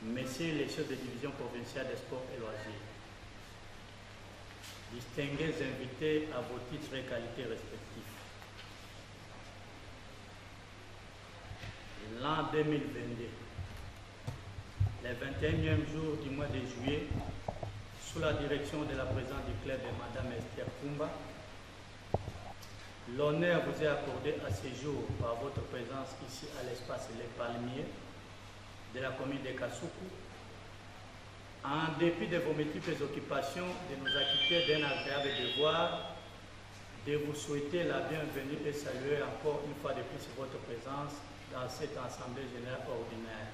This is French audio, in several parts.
Messieurs les chefs de division provinciale des sports et loisirs, distingués invités à vos titres et qualités respectifs, l'an 2022, les 21e jours du mois de juillet, sous la direction de la présidente du club de Mme Esther Kumba, l'honneur vous est accordé à ce jour par votre présence ici à l'espace Les Palmiers de la commune de Kasuku, en dépit de vos multiples occupations, de nous acquitter d'un agréable devoir, de vous souhaiter la bienvenue et saluer encore une fois de plus votre présence dans cette assemblée générale ordinaire,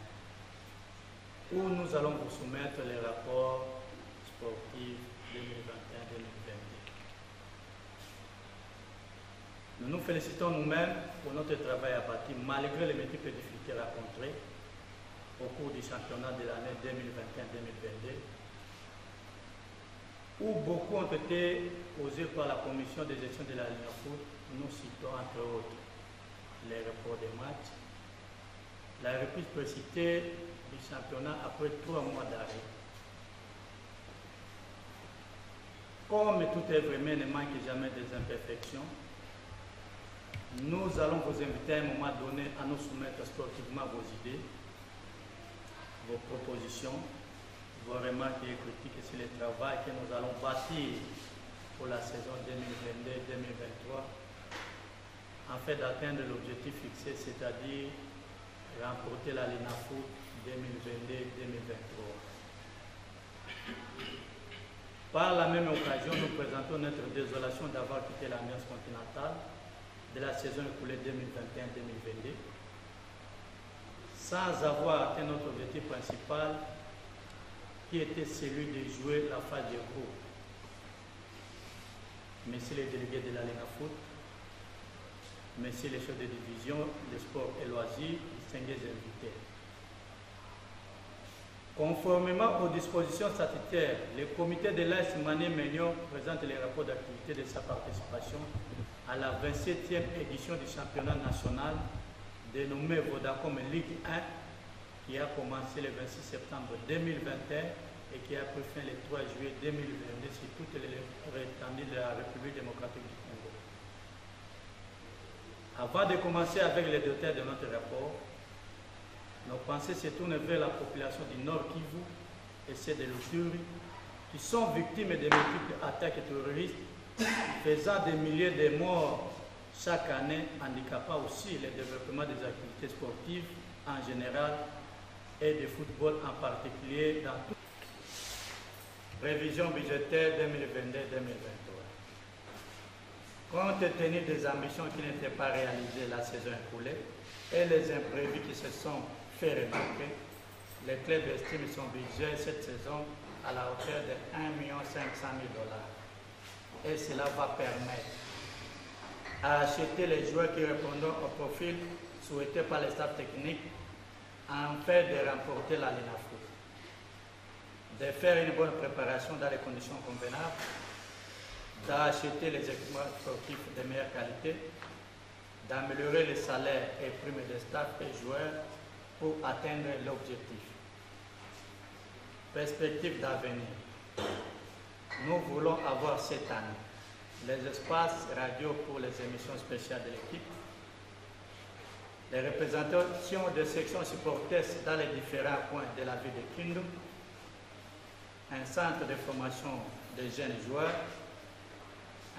où nous allons vous soumettre les rapports sportifs 2021-2022. Nous nous félicitons nous-mêmes pour notre travail abattu, malgré les multiples difficultés rencontrées au cours du championnat de l'année 2021-2022, où beaucoup ont été posés par la commission de gestion de la Ligue Foot. Nous citons entre autres les reports des matchs, la reprise précipitée du championnat après 3 mois d'arrêt. Comme tout œuvre humaine ne manque jamais des imperfections, nous allons vous inviter à un moment donné à nous soumettre sportivement vos idées, vos propositions, vos remarques et critiques sur le travail que nous allons bâtir pour la saison 2022-2023 afin d'atteindre l'objectif fixé, c'est-à-dire remporter la Ligue Foot 2022-2023. Par la même occasion, nous présentons notre désolation d'avoir quitté l'ambiance continentale de la saison écoulée 2021-2022 sans avoir atteint notre objectif principal qui était celui de jouer la phase de groupe. Messieurs les délégués de la Ligue Foot, messieurs les chefs de division des sports et loisirs, distingués invités. Conformément aux dispositions statutaires, le comité de l'AS Mané Mignon présente les rapports d'activité de sa participation à la 27e édition du championnat national dénommé Vodacom Ligue 1, qui a commencé le 26 septembre 2021 et qui a pris fin le 3 juillet 2022 sur toute l'étendue de la République démocratique du Congo. Avant de commencer avec les détails de notre rapport, nos pensées se tournent vers la population du Nord Kivu et celle de l'Uturi, qui sont victimes de multiples attaques terroristes, faisant des milliers de morts chaque année, handicapant aussi le développement des activités sportives en général et de football en particulier dans toute révision budgétaire 2022-2023. Compte tenu des ambitions qui n'étaient pas réalisées la saison écoulée et les imprévus qui se sont fait remarquer, le club estime son budget cette saison à la hauteur de 1 500 000 $. Et cela va permettre à acheter les joueurs qui répondront au profil souhaité par le staff technique afin de remporter la Ligue Foot, de faire une bonne préparation dans les conditions convenables, d'acheter les équipements sportifs de meilleure qualité, d'améliorer les salaires et primes des staff et joueurs pour atteindre l'objectif. Perspective d'avenir. Nous voulons avoir cette année les espaces radio pour les émissions spéciales de l'équipe, les représentations de sections supporters dans les différents points de la ville de Kindu, un centre de formation de jeunes joueurs,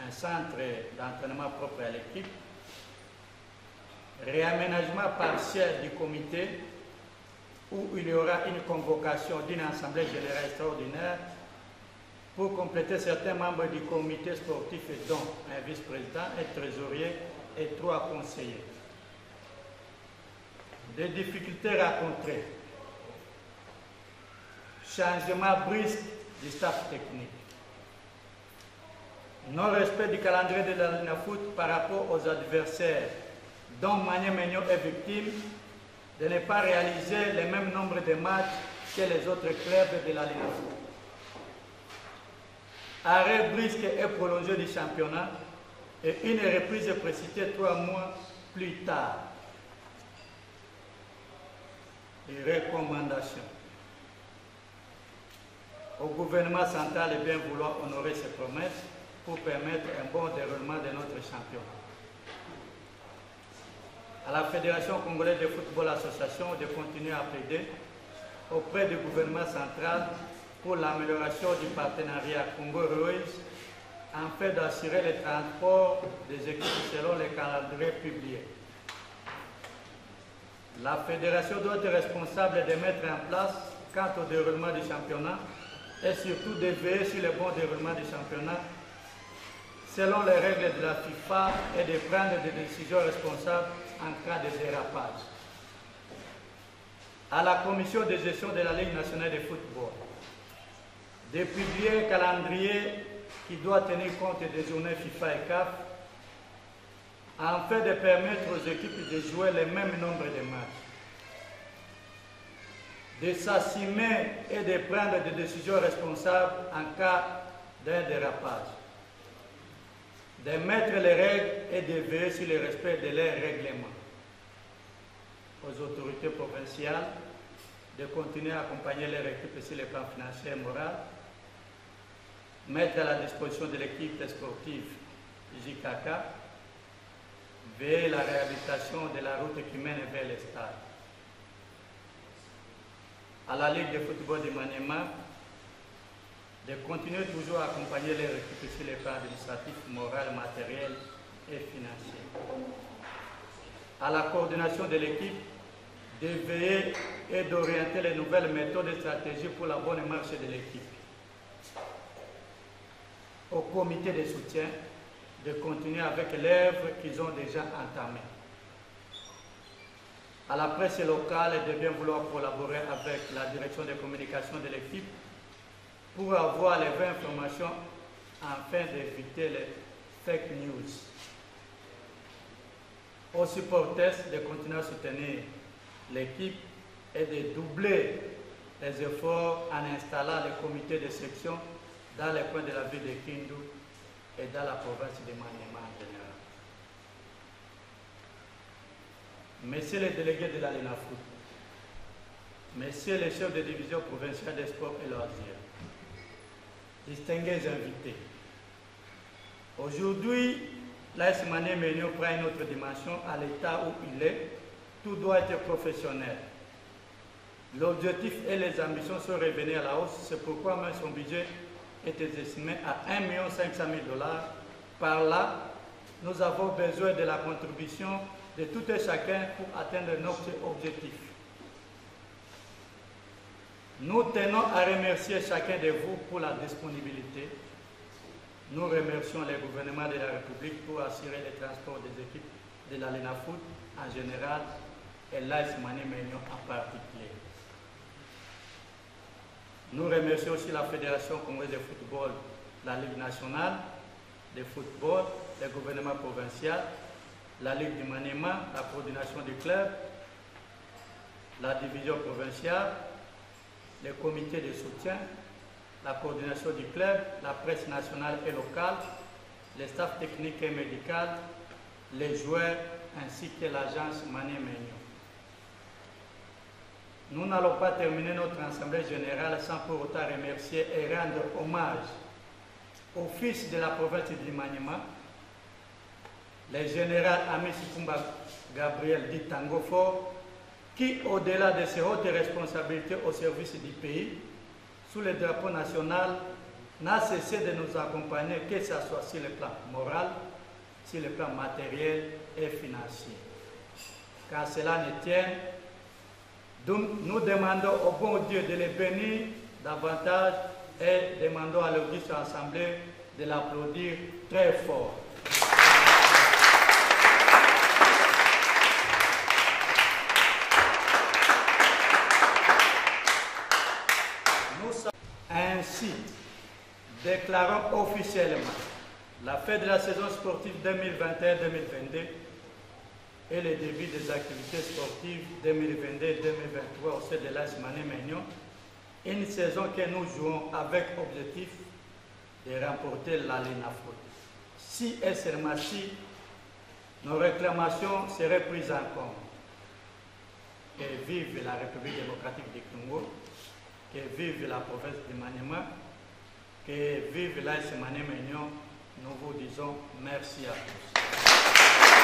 un centre d'entraînement propre à l'équipe, réaménagement partiel du comité où il y aura une convocation d'une assemblée générale extraordinaire pour compléter certains membres du comité sportif, dont un vice-président, un trésorier et 3 conseillers. Des difficultés rencontrées. Changement brusque du staff technique. Non-respect du calendrier de la Ligue Foot par rapport aux adversaires dont Mané Mignon est victime de ne pas réaliser le même nombre de matchs que les autres clubs de la Ligue Foot. Arrêt brusque et prolongé du championnat et une reprise précipitée 3 mois plus tard. Et recommandations. au gouvernement central de bien vouloir honorer ses promesses pour permettre un bon déroulement de notre championnat. À la Fédération congolaise de football association de continuer à plaider auprès du gouvernement central pour l'amélioration du partenariat Congo-Ruiz afin d'assurer le transport des équipes selon les calendriers publiés. La fédération doit être responsable de mettre en place, quant au déroulement du championnat, et surtout de veiller sur le bon déroulement du championnat selon les règles de la FIFA et de prendre des décisions responsables en cas de dérapage. À la commission de gestion de la Ligue nationale de football de publier un calendrier qui doit tenir compte des journées FIFA et CAF afin de permettre aux équipes de jouer le même nombre de matchs, de s'assumer et de prendre des décisions responsables en cas d'un dérapage, de mettre les règles et de veiller sur le respect de leurs règlements. Aux autorités provinciales de continuer à accompagner leurs équipes sur les plans financiers et moral, mettre à la disposition de l'équipe sportive JKK, veiller la réhabilitation de la route qui mène vers le stade. À la Ligue de football de Maniema, de continuer toujours à accompagner les équipes sur les plans administratifs, moral, matériel et financier. À la coordination de l'équipe, de veiller et d'orienter les nouvelles méthodes et stratégies pour la bonne marche de l'équipe. Au comité de soutien, de continuer avec l'œuvre qu'ils ont déjà entamée. À la presse locale, de bien vouloir collaborer avec la direction de communication de l'équipe pour avoir les vraies informations afin d'éviter les fake news. Aux supporters de continuer à soutenir l'équipe et de doubler les efforts en installant les comités de section dans les coins de la ville de Kindu et dans la province de Maniema en général. Messieurs les délégués de la LENAFOOT, messieurs les chefs de division provinciale des sports et loisirs, distingués invités, aujourd'hui, l'AS Maniema prend une autre dimension à l'état où il est. Tout doit être professionnel. L'objectif et les ambitions sont revenus à la hausse, c'est pourquoi même son budget était estimé à 1 500 000 $. Par là, nous avons besoin de la contribution de tout et chacun pour atteindre notre objectif. Nous tenons à remercier chacun de vous pour la disponibilité. Nous remercions le gouvernement de la République pour assurer le transport des équipes de la LENAFOOT en général et l'AS Maniema en particulier. Nous remercions aussi la Fédération congolaise de football, la Ligue nationale de football, le gouvernement provincial, la Ligue du Maniema, la coordination du club, la division provinciale, le comité de soutien, la coordination du club, la presse nationale et locale, le staff technique et médical, les joueurs ainsi que l'agence Maniema. Nous n'allons pas terminer notre assemblée générale sans pour autant remercier et rendre hommage au fils de la province du Maniema, le général Amis Kumba Gabriel dit Tangofo, qui, au-delà de ses hautes responsabilités au service du pays, sous le drapeau national, n'a cessé de nous accompagner, que ce soit sur le plan moral, sur le plan matériel et financier. Quand cela ne tient, donc, nous demandons au bon Dieu de les bénir davantage et demandons à l'Auguste Assemblée de l'applaudir très fort. Nous ainsi déclarons officiellement la fin de la saison sportive 2021-2022 et le début des activités sportives 2022-2023 au sein de l'AS Maniema, une saison que nous jouons avec objectif de remporter la LENAFOOT. Si et seulement si nos réclamations seraient prises en compte. Et vive la République démocratique du Congo, que vive la province de Maniema, que vive l'AS Maniema Union. Nous vous disons merci à tous.